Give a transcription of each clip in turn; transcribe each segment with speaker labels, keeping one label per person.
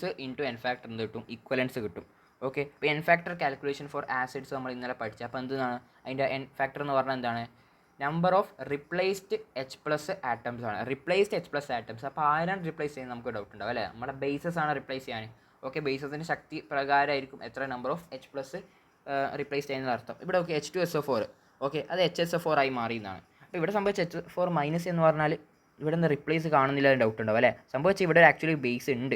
Speaker 1: Molecules into N factor എന്ത് കിട്ടും, ഇക്വലൻസ് കിട്ടും. ഓക്കെ, ഇപ്പോൾ N factor calculation for acids നമ്മൾ ഇന്നലെ പഠിച്ചു. അപ്പോൾ എന്താണ് അതിൻ്റെ എൻ ഫാക്ടർ എന്ന് പറഞ്ഞാൽ എന്താണ്, number of replaced H plus atoms ആണ്. റിപ്ലേസ്ഡ് എച്ച് പ്ലസ് ആറ്റംസ്, അപ്പോൾ ആരാണ് റിപ്ലേസ് ചെയ്യുന്നത് നമുക്ക് ഡൗട്ട് ഉണ്ടാവും അല്ലേ. നമ്മുടെ ബേസസ് ആണ് റിപ്ലേസ് ചെയ്യാൻ. ഓക്കെ, ബേസസിൻ്റെ ശക്തി പ്രകാരമായിരിക്കും എത്ര number of H plus replace ചെയ്യുന്നത് അർത്ഥം. ഇവിടെ ഓക്കെ H2SO4, ഓക്കെ അത് HSO4 ആയി മാറിയെന്നാണ്. അപ്പോൾ ഇവിടെ സംഭവിച്ച H4 മൈനസ് എന്ന് പറഞ്ഞാൽ ഇവിടെ നിന്ന് റിപ്ലേസ് കാണുന്നില്ല എന്ന് ഡൗട്ട് ഉണ്ടാവും അല്ലേ. സംഭവിച്ചാൽ ഇവിടെ ആക്ച്വലി ബേസ് ഉണ്ട്,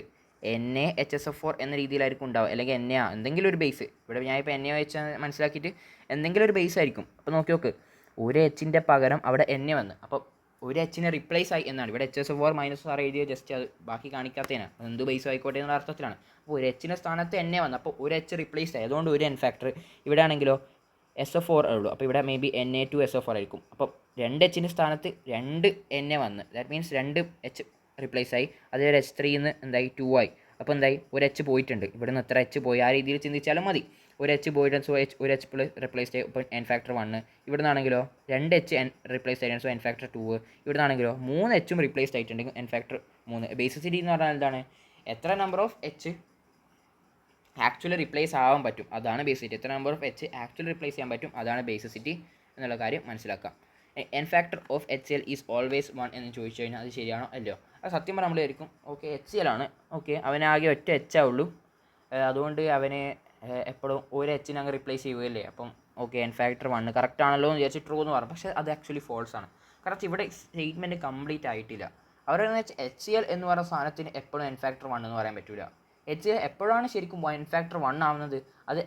Speaker 1: NaHSO4 എന്ന രീതിയിലായിരിക്കും ഉണ്ടാവും, അല്ലെങ്കിൽ Na എന്തെങ്കിലും ഒരു ബേസ്. ഇവിടെ ഞാൻ ഇപ്പോൾ Na വെച്ച് മനസ്സിലാക്കിയിട്ട് എന്തെങ്കിലും ഒരു ബേസ് ആയിരിക്കും. അപ്പോൾ നോക്കി നോക്ക്, ഒരു എച്ചിൻ്റെ പകരം അവിടെ Na വന്ന്, അപ്പോൾ ഒരു എച്ചിനെ റിപ്ലേസ് ആയി എന്നാണ്. ഇവിടെ HSO4 -6 എഴുതിയത് ജസ്റ്റ് അത് ബാക്കി കാണിക്കാത്തതിനാണ്, എന്ത് ബേസ് ആയിക്കോട്ടെ എന്നുള്ള അർത്ഥത്തിലാണ്. അപ്പോൾ ഒരു എച്ചിൻ്റെ സ്ഥാനത്ത് Na വന്നു, അപ്പോൾ ഒരു എച്ച് റിപ്ലേസ് ആയി, അതുകൊണ്ട് ഒരു എൻ ഫാക്ടർ. ഇവിടെ ആണെങ്കിലോ SO4 ഉള്ളൂ, അപ്പോൾ ഇവിടെ മേ ബി Na2SO4 ആയിരിക്കും. അപ്പോൾ 2 എച്ചിൻ്റെ സ്ഥാനത്ത് 2 Na വന്ന്, ദാറ്റ് മീൻസ് 2 എച്ച് റിപ്ലേസ് ആയി. അതേ ഒരു H3 എന്തായി 2 ആയി. അപ്പോൾ എന്തായി, ഒരു എച്ച് പോയിട്ടുണ്ട്. ഇവിടെ നിന്ന് എത്ര എച്ച് പോയി ആ രീതിയിൽ ചിന്തിച്ചാലും മതി. ഒരു എച്ച് പോയിട്ടുണ്ട്, സോ ഒരു എച്ച് പ്ലസ് റിപ്ലേസ് ആയി, ഇപ്പോൾ എൻ ഫാക്ടർ 1. ഇവിടെ നിന്നാണെങ്കിലോ 2 എച്ച് റിപ്ലേസ് ആയിട്ടുണ്ട്, സോ എൻ ഫാക്ടർ 2. ഇവിടെ നിന്നാണെങ്കിലോ 3 എച്ചും റിപ്ലേസ്ഡ് ആയിട്ടുണ്ടെങ്കിൽ എൻ ഫാക്ടർ 3. ബേസിസിറ്റി എന്ന് പറഞ്ഞാൽ എന്താണ്, എത്ര number of H actually replace ആവാൻ പറ്റും, അതാണ് ബേസിസിറ്റി. എത്ര number of H actually replace ചെയ്യാൻ പറ്റും, അതാണ് ബേസിസിറ്റി എന്നുള്ള കാര്യം മനസ്സിലാക്കാം. N factor of HCl is always 1 എന്ന് ചോദിച്ചു കഴിഞ്ഞാൽ അത് ശരിയാണോ അല്ലയോ. അത് സത്യം പറഞ്ഞാൽ നമ്മളായിരിക്കും ഓക്കെ HCl ആണ്, ഓക്കെ അവനാകെ ഒറ്റ എച്ചാ ഉള്ളൂ, അതുകൊണ്ട് അവന് എപ്പോഴും ഒരു എച്ചിനെ അങ്ങ് റിപ്ലേസ് ചെയ്യുകയല്ലേ. അപ്പം ഓക്കെ എൻ ഫാക്ടർ 1 കറക്റ്റ് ആണല്ലോ എന്ന് വിചാരിച്ച് ട്രൂ എന്ന് പറഞ്ഞു. പക്ഷേ അത് ആക്ച്വലി ഫോൾസ് ആണ്. കറക്റ്റ് ഇവിടെ സ്റ്റേറ്റ്മെൻറ്റ് കംപ്ലീറ്റ് ആയിട്ടില്ല. അവരെന്ന് വെച്ചാൽ HCl എന്ന് പറയുന്ന സാധനത്തിന് എപ്പോഴും എൻ ഫാക്ടർ 1 എന്ന് പറയാൻ പറ്റില്ല. HCl എപ്പോഴാണ് ശരിക്കും എൻ ഫാക്ടർ 1 ആവുന്നത്, അത്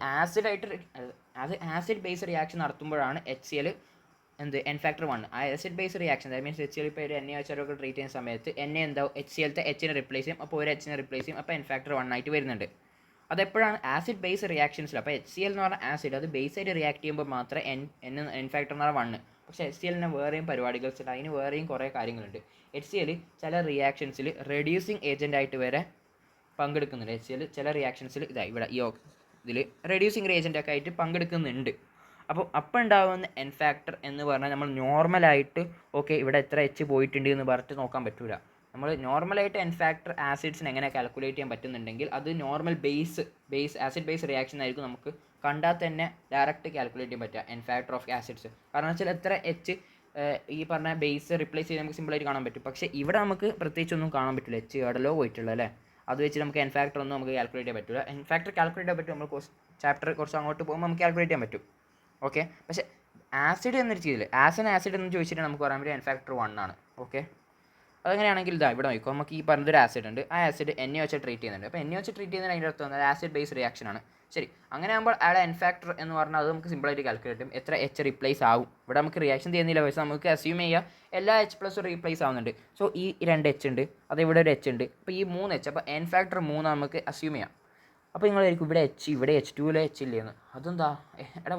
Speaker 1: ആസിഡ് ബേസ് റിയാക്ഷൻ നടത്തുമ്പോഴാണ് HCl എൻ ഫാക്ടർ 1. ആ acid base reaction, that means HCl ഇപ്പോൾ ഒരു Na വെച്ചൊക്കെ ട്രീറ്റ് ചെയ്യുന്ന സമയത്ത് എന്താവും HClത്തെ എച്ചിനെ റിപ്ലേസ് ചെയ്യും, അപ്പോൾ ഒരു എച്ചിനെ റിപ്ലേസ് ചെയ്യും, അപ്പോൾ എൻ ഫാക്ടർ 1 ആയിട്ട് വരുന്നുണ്ട്. അതെപ്പോഴാണ് ആസിഡ് ബേസ് റിയാക്ഷൻസിൽ. അപ്പോൾ HCl എന്ന് പറഞ്ഞാൽ ആസിഡ്, അത് ബേസ് ആയിട്ട് റിയാക്ട് ചെയ്യുമ്പോൾ മാത്രമേ എൻ ഫാക്ടർ എന്ന് പറഞ്ഞാൽ 1. പക്ഷേ HClന് വേറെയും പരിപാടികളുണ്ട്, അതിന് വേറെയും കുറേ കാര്യങ്ങളുണ്ട്. HCl ചില റിയാക്ഷൻസിൽ റെഡ്യൂസിങ് ഏജൻ്റ് ആയിട്ട് വരെ പങ്കെടുക്കുന്നുണ്ട്. HCl ചില റിയാക്ഷൻസിൽ ഇവിടെ ഈ ഇതിൽ റെഡ്യൂസിങ് ഏജൻ്റൊക്കെ ആയിട്ട് പങ്കെടുക്കുന്നുണ്ട്. അപ്പോൾ ഉണ്ടാകുന്ന എൻ ഫാക്ടർ എന്ന് പറഞ്ഞാൽ നമ്മൾ നോർമലായിട്ട് ഓക്കെ ഇവിടെ എത്ര എച്ച് പോയിട്ടുണ്ട് എന്ന് പറഞ്ഞിട്ട് നോക്കാൻ പറ്റില്ല. നമ്മൾ നോർമലായിട്ട് എൻ ഫാക്ടർ ആസിഡ്സിന് എങ്ങനെ കാൽക്കുലേറ്റ് ചെയ്യാൻ പറ്റുന്നുണ്ടെങ്കിൽ അത് നോർമൽ ആസിഡ് ബേസ് റിയാക്ഷൻ ആയിരിക്കും നമുക്ക് കണ്ടാൽ തന്നെ ഡയറക്റ്റ് കാൽക്കുലേറ്റ് ചെയ്യാൻ പറ്റുക എൻ ഫാക്ടർ ഓഫ് ആസിഡ്സ്. കാരണം വെച്ചാൽ എത്ര എച്ച് ഈ പറഞ്ഞ ബേസ് റിപ്ലേസ് ചെയ്ത് നമുക്ക് സിമ്പിളായിട്ട് കാണാൻ പറ്റും. പക്ഷേ ഇവിടെ നമുക്ക് പ്രത്യേകിച്ചൊന്നും കാണാൻ പറ്റില്ല, എച്ച് എവിടെയോ പോയിട്ടുള്ളൂ അല്ലേ. അത് വെച്ച് നമുക്ക് എൻ ഫാക്ടർ ഒന്നും നമുക്ക് കാൽക്കുലേറ്റ് ചെയ്യാൻ പറ്റില്ല. എൻ ഫാക്ടർ കാൽക്കുലേറ്റ് ചെയ്യാൻ പറ്റും, നമ്മൾ ചാപ്റ്റർ കുറച്ച് അങ്ങോട്ട് പോകുമ്പോൾ നമുക്ക് കാൽക്കുലേറ്റ് ചെയ്യാൻ പറ്റും. ഓക്കെ, പക്ഷേ ആസിഡ് എന്നൊരു ചെയ്തില്ല, ആസിഡ് എന്ന് ചോദിച്ചിട്ട് നമുക്ക് പറയാൻ പറ്റും എൻ ഫാക്ടർ 1 ആണ്. ഓക്കെ, അതങ്ങനെയാണെങ്കിൽ ഇവിടെ നോക്കിക്കോ, നമുക്ക് ഈ പറഞ്ഞൊരു ആസിഡ് ഉണ്ട്, ആ ആസിഡ് Na വെച്ച് ട്രീറ്റ് ചെയ്യുന്നുണ്ട്. അപ്പോൾ Na വെച്ച് ട്രീറ്റ് ചെയ്യുന്നതിന് അതിൻ്റെ അർത്ഥം ആസിഡ് ബേസ് റിയാക്ഷൻ ആണ്. ശരി, അങ്ങനെ ആകുമ്പോൾ അയാളെ എൻ ഫാക്ടർ എന്ന് പറഞ്ഞാൽ അത് നമുക്ക് സിമ്പിളായിട്ട് കാൽക്കുലേറ്റ് ചെയ്യും, എത്ര എച്ച് റിപ്ലേസ് ആവും. ഇവിടെ നമുക്ക് റിയാക്ഷൻ ചെയ്യുന്നില്ല, പക്ഷേ നമുക്ക് അസ്യൂം ചെയ്യുക എല്ലാ എച്ച് പ്ലസും റീപ്ലേസ് ആവുന്നുണ്ട്. സോ ഈ 2 എച്ച് ഉണ്ട്, അത് ഇവിടെ ഒരു എച്ച് ഉണ്ട്, അപ്പോൾ ഈ 3 എച്ച്, അപ്പോൾ എൻ ഫാക്ടർ 3 നമുക്ക് അസ്യൂം ചെയ്യാം. അപ്പോൾ നിങ്ങളായിരിക്കും ഇവിടെ ഇവിടെ H2 എച്ച് ഇല്ലേന്ന്. അതെന്താ,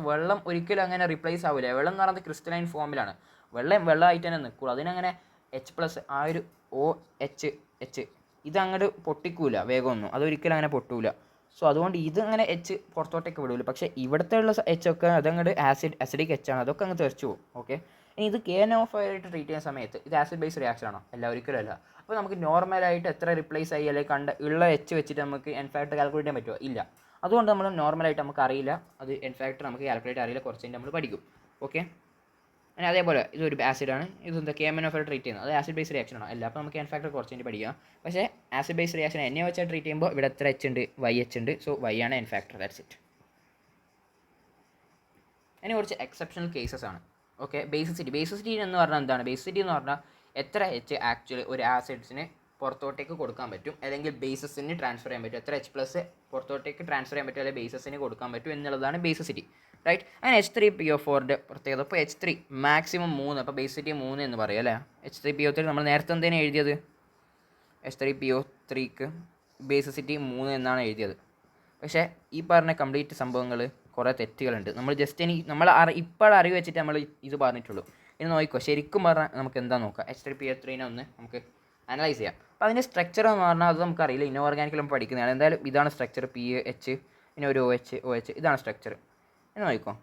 Speaker 1: വെള്ളം ഒരിക്കലും അങ്ങനെ റിപ്ലേസ് ആവില്ല. വെള്ളം എന്ന് പറയുന്നത് ക്രിസ്റ്റലൈൻ ഫോമിലാണ്, വെള്ളമായിട്ട് തന്നെ നിൽക്കുള്ളൂ. അതിനങ്ങനെ എച്ച് പ്ലസ് ആ ഒരു എച്ച് ഇതങ്ങോട്ട് പൊട്ടിക്കൂല വേഗമൊന്നും, അതൊരിക്കലും അങ്ങനെ പൊട്ടൂല. സോ അതുകൊണ്ട് ഇതങ്ങനെ എച്ച് പുറത്തോട്ടേക്ക് വിടൂല. പക്ഷേ ഇവിടുത്തെ ഉള്ള എച്ചൊക്കെ അതങ്ങോട്ട് ആസിഡിക് എച്ചാണ്, അതൊക്കെ അങ്ങ് തെറിച്ചു പോകും. ഓക്കെ, ഇനി ഇത് KNO5 ആയിട്ട് ട്രീറ്റ് ചെയ്യുന്ന സമയത്ത് ഇത് ആസിഡ് ബേസ് റിയാക്ഷൻ ആണോ, അല്ല ഒരിക്കലും അല്ല. അപ്പോൾ നമുക്ക് നോർമലായിട്ട് എത്ര റിപ്ലേസ് ആയി അല്ലെങ്കിൽ ഉള്ള എച്ച് വെച്ചിട്ട് നമുക്ക് എൻ ഫാക്ടർ കാൽക്കുലേറ്റ് ചെയ്യാൻ പറ്റുമോ, ഇല്ല. അതുകൊണ്ട് നമ്മൾ നോർമലായിട്ട് നമുക്ക് അറിയില്ല, അത് എൻ ഫാക്ടർ നമുക്ക് കാൽക്കുലേറ്റ് അറിയില്ല, കുറച്ച് നമ്മൾ പഠിക്കും. ഓക്കെ, അങ്ങനെ അതേപോലെ ഇതൊരു ആസിഡാണ്, ഇതെന്താ KNO5 ട്രീറ്റ് ചെയ്യുന്നത്, അത് ആസിഡ് ബേസ് റിയാക്ഷൻ ആണോ, അല്ല. അപ്പോൾ നമുക്ക് എൻ ഫാക്ടർ കുറച്ച് പഠിക്കാം. പക്ഷേ ആസിഡ് ബേസ് റിയാക്ഷൻ Na വെച്ചാൽ ട്രീറ്റ് ചെയ്യുമ്പോൾ ഇവിടെ എത്ര എച്ച് ഉണ്ട്, YH ഉണ്ട്, സോ Y ആണ് എൻ ഫാക്ടർ, ദാറ്റ്സ് ഇറ്റ്. ഇനി കുറച്ച് എക്സെപ്ഷണൽ കേസസ് ആണ്. ഓക്കെ, ബേസിസിറ്റി എന്ന് പറഞ്ഞാൽ എന്താണ്, ബേസിസിറ്റി എന്ന് പറഞ്ഞാൽ എത്ര എച്ച് ആക്ച്വലി ഒരു ആസിഡ്സിന് പുറത്തോട്ടേക്ക് കൊടുക്കാൻ പറ്റും, അല്ലെങ്കിൽ ബേസസിന് ട്രാൻസ്ഫർ ചെയ്യാൻ പറ്റും, എത്ര എച്ച് പ്ലസ് പുറത്തോട്ടേക്ക് ട്രാൻസ്ഫർ ചെയ്യാൻ പറ്റും, അല്ലെങ്കിൽ ബേസസിന് കൊടുക്കാൻ പറ്റും എന്നുള്ളതാണ് ബേസിസിറ്റി, റൈറ്റ്. അങ്ങനെ H3PO4ൻ്റെ പ്രത്യേകത, ഇപ്പോൾ H3 മാക്സിമം 3, അപ്പോൾ ബേസിസിറ്റി 3 എന്ന് പറയും അല്ലേ. H3PO3 നമ്മൾ നേരത്തെ എന്തിനാണ് എഴുതിയത്, H3PO3ക്ക് ബേസിസിറ്റി 3 എന്നാണ് എഴുതിയത്. പക്ഷേ ഈ പറഞ്ഞ കംപ്ലീറ്റ് സംഭവങ്ങൾ കുറേ തെറ്റുകളുണ്ട്. നമ്മൾ ജസ്റ്റ് നമ്മൾ ഇപ്പോൾ അറിവ് വെച്ചിട്ട് നമ്മൾ ഇത് പറഞ്ഞിട്ടുള്ളൂ. ഇനി നോക്കിക്കോ, ശരിക്കും പറഞ്ഞാൽ നമുക്ക് എന്താ നോക്കാം. H3PO3നെ ഒന്ന് നമുക്ക് അനലൈസ് ചെയ്യാം. അപ്പോൾ അതിൻ്റെ സ്ട്രക്ചർ എന്ന് പറഞ്ഞാൽ അത് നമുക്കറിയില്ല, ഇനോർഗാനിക്കിൽ നമ്മൾ പഠിക്കുന്നതാണ്. എന്തായാലും ഇതാണ് സ്ട്രക്ചർ, PH പിന്നെ ഒരു OH ഇതാണ് സ്ട്രക്ചർ. എന്ന് നോക്കിക്കോ,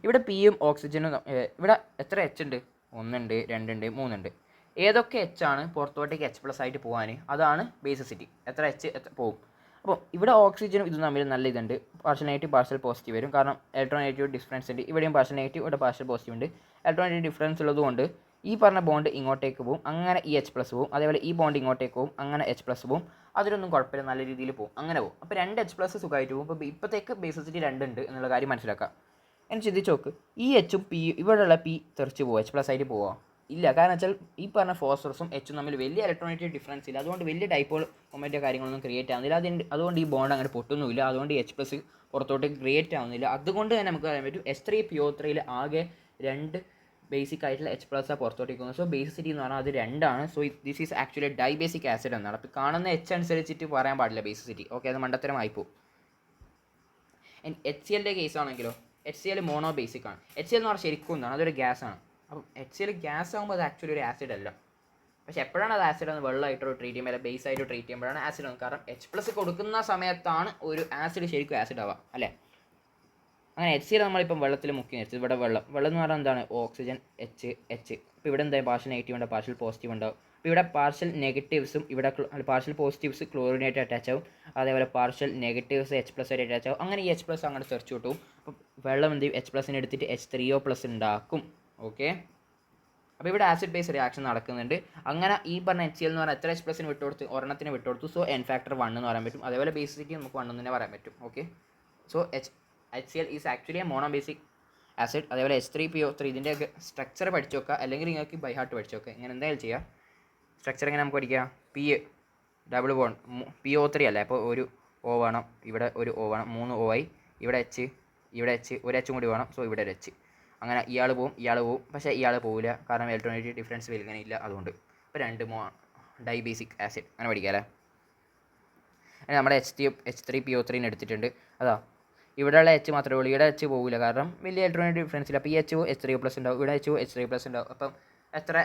Speaker 1: ഇവിടെ പിയും ഓക്സിജനും ഇവിടെ എത്ര എച്ച് ഉണ്ട്, 1 ഉണ്ട്, 2 ഉണ്ട്, 3 ഉണ്ട്. ഏതൊക്കെ എച്ച് ആണ് പുറത്തോട്ടേക്ക് എച്ച് പ്ലസ് ആയിട്ട് പോകാൻ, അതാണ് ബേസിസിറ്റി. എത്ര എച്ച് പോകും. അപ്പോൾ ഇവിടെ ഓക്സിജനും ഇതും തമ്മിൽ നല്ല ഇതുണ്ട്, പാർഷ്യൽ നെഗറ്റീവ് പാർഷ്യൽ പോസിറ്റീവ് വരും. കാരണം ഇലക്ട്രോൺ നെഗറ്റീവ് ഡിഫറൻസ് ഉണ്ട്. ഇവിടെയും പാർഷ്യൽ നെഗറ്റീവ്, ഇവിടെ പാർഷ്യൽ പോസിറ്റീവ് ഉണ്ട്. ഇലക്ട്രോൺ നെഗറ്റീവ് ഡിഫറൻസ് ഉള്ളതുകൊണ്ട് ഈ പറഞ്ഞ ബോണ്ട് ഇങ്ങോട്ടേക്ക് പോകും, അങ്ങനെ ഈ എച്ച് പ്ലസ് പോകും. അതേപോലെ ഈ ബോണ്ട് ഇങ്ങോട്ടേക്ക് പോകും, അങ്ങനെ എച്ച് പ്ലസ് പോകും. അതിലൊന്നും കുഴപ്പമില്ല, നല്ല രീതിയിൽ പോകും, അങ്ങനെ പോകും. അപ്പോൾ 2 എച്ച് പ്ലസ് സുഖമായിട്ട് പോകും. അപ്പോൾ ഇപ്പോഴത്തേക്ക് ബേസിസിറ്റി 2 ഉണ്ട് എന്നുള്ള കാര്യം മനസ്സിലാക്കാം. എന്ന് ചിന്തിച്ച് നോക്ക്, ഈ എച്ചും പി ഇവിടെയുള്ള പി തെറിച്ച് പോകും, എച്ച് പ്ലസ് ആയിട്ട് പോവാം ഇല്ല. കാരണം വെച്ചാൽ ഈ പറഞ്ഞ ഫോസ്ഫറസും എച്ചും തമ്മിൽ വലിയ ഇലക്ട്രോണിക് ഡിഫറൻസ് ഇല്ല. അതുകൊണ്ട് വലിയ ഡൈപോൾ മൊമെൻറ്റോ കാര്യങ്ങളൊന്നും ക്രിയേറ്റ് ആവുന്നില്ല. അതുകൊണ്ട് ഈ ബോണ്ട് അങ്ങനെ പൊട്ടുന്നുമില്ല. അതുകൊണ്ട് എച്ച് പ്ലസ് പുറത്തോട്ട് ക്രിയേറ്റ് ആവുന്നില്ല. അതുകൊണ്ട് തന്നെ നമുക്ക് പറയാൻ പറ്റും S3PO3 ആകെ 2 ബേസിക് ആയിട്ടുള്ള എച്ച് പ്ലസ് പുറത്തോട്ടേക്ക് പോകുന്നത്. സോ ബേസിസിറ്റി എന്ന് പറഞ്ഞാൽ അത് 2 ആണ്. So this is actually dibasic acid എന്നാണ്. അപ്പോൾ കാണുന്ന എച്ച് അനുസരിച്ചിട്ട് പറയാൻ പാടില്ല ബേസിസിറ്റി. ഓക്കെ, അത് മണ്ടത്തരമായിപ്പോവും. HCl കേസ് ആണെങ്കിലോ, HCl മോണോ ബേസിക് ആണ്. HCl എന്ന് പറഞ്ഞാൽ ശരിക്കും എന്താണ്, അതൊരു ഗ്യാസ് ആണ്. അപ്പം HCl ഗ്യാസ് ആകുമ്പോൾ അത് ആക്ച്വലി ഒരു ആസിഡ് അല്ല. പക്ഷെ എപ്പോഴാണ് അത് ആസിഡ് എന്ന് വെള്ളമായിട്ടോ ട്രീറ്റ് ചെയ്യുമ്പോൾ, അല്ലെങ്കിൽ ബേസ് ആയിട്ട് ട്രീറ്റ് ചെയ്യുമ്പോഴാണ് ആസിഡ് ആവുന്നത്. കാരണം എച്ച് പ്ലസ് കൊടുക്കുന്ന സമയത്താണ് ഒരു ആസിഡ് ശരിക്കും ആസിഡ് ആവുക, അല്ലേ? അങ്ങനെ HCl നമ്മളിപ്പം വെള്ളത്തിൽ മുക്കി വെച്ചത്. ഇവിടെ വെള്ളം എന്ന് പറഞ്ഞാൽ എന്താണ്, ഓക്സിജൻ എച്ച്. ഇപ്പോൾ ഇവിടെ എന്തായാലും പാർഷ്യൽ നെഗറ്റീവ് ഉണ്ടാവും, പാർഷ്യൽ പോസിറ്റീവ് ഉണ്ടാവും. അപ്പോൾ ഇവിടെ പാർഷ്യൽ നെഗറ്റീവ്സും ഇവിടെ പാർഷ്യൽ പോസിറ്റീവ്സ് ക്ലോറിനായിട്ട് അറ്റാച്ച് ആവും. അതേപോലെ പാർഷ്യൽ നെഗറ്റീവ്സ് എച്ച് പ്ലസ് ആയിട്ട് അറ്റാച്ച് ആവും. അങ്ങനെ ഈ എച്ച് പ്ലസ് അങ്ങനെ സെർച്ച് കിട്ടും. അപ്പോൾ വെള്ളം എന്ത് ചെയ്യും, എച്ച് പ്ലസിനെ എടുത്തിട്ട് H3O+ ഉണ്ടാക്കും. ഓക്കെ, അപ്പോൾ ഇവിടെ ആസിഡ് ബേസ് റിയാക്ഷൻ നടക്കുന്നുണ്ട്. അങ്ങനെ ഈ പറഞ്ഞ HCl എന്ന് പറഞ്ഞാൽ എത്ര എച്ച് പ്ലസിന് വിട്ടുകൊടുത്ത്, ഒരെണ്ണത്തിന് വിട്ടുകൊടുത്തു. സോ N ഫാക്ടർ 1 എന്ന് പറയാൻ പറ്റും. അതേപോലെ ബേസിസിറ്റി നമുക്ക് 1 എന്ന് തന്നെ പറയാൻ പറ്റും. Okay, so HCl is actually A mono basic acid. അതേപോലെ S3PO3 ഇതിൻ്റെ സ്ട്രക്ചർ പഠിച്ചു നോക്കുക, അല്ലെങ്കിൽ നിങ്ങൾക്ക് ബൈ ഹാർട്ട് പഠിച്ചു നോക്കുക. ഇങ്ങനെ എന്തായാലും ചെയ്യുക. സ്ട്രക്ചർ എങ്ങനെ നമുക്ക് പഠിക്കുക, ഡബിൾ ബോണ്ട് PO3 അല്ലേ, അപ്പോൾ ഒരു O വേണം, ഇവിടെ ഒരു O വേണം, 3 O ആയി. ഇവിടെ H, ഒരു H കൂടി വേണം. സോ ഇവിടെ ഒരു H. അങ്ങനെ ഇയാൾ പോവും, പക്ഷേ ഇയാൾ പോവില്ല, കാരണം ഇലക്ട്രോണിക് ഡിഫറൻസ് വലിയ ഇല്ല. അതുകൊണ്ട് ഇപ്പോൾ 2 ഡൈബേസിക് ആസിഡ് അങ്ങനെ പഠിക്കുക അല്ലേ. നമ്മുടെ H3PO3 എടുത്തിട്ടുണ്ട്. അതാ ഇവിടെയുള്ള H മാത്രമേ ഉള്ളൂ, ഇവിടെ H പോകില്ല, കാരണം വലിയ ഇലക്ട്രോണിക് ഡിഫറൻസ് ഇല്ല. അപ്പോൾ ഈ H3O+ ഉണ്ടാവും, ഇവിടെ H3+ ഉണ്ടാവും. അപ്പം എത്ര